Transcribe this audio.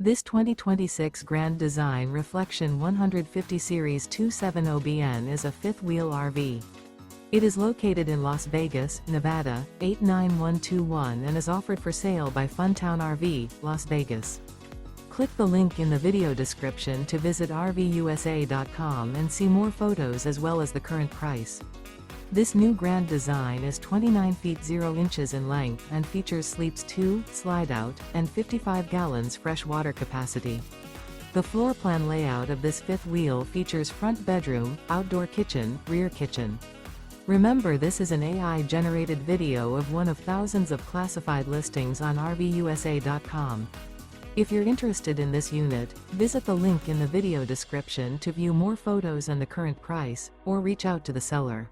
This 2026 Grand Design Reflection 150 Series 270BN is a fifth-wheel RV. It is located in Las Vegas, Nevada, 89121 and is offered for sale by Funtown RV, Las Vegas. Click the link in the video description to visit RVUSA.com and see more photos as well as the current price. This new Grand Design is 29 feet 0 inches in length and features sleeps 2, Slideout, and 55 gallons fresh water capacity. The floor plan layout of this fifth wheel features front bedroom, outdoor kitchen, rear kitchen. Remember, this is an AI-generated video of one of thousands of classified listings on RVUSA.com. If you're interested in this unit, visit the link in the video description to view more photos and the current price, or reach out to the seller.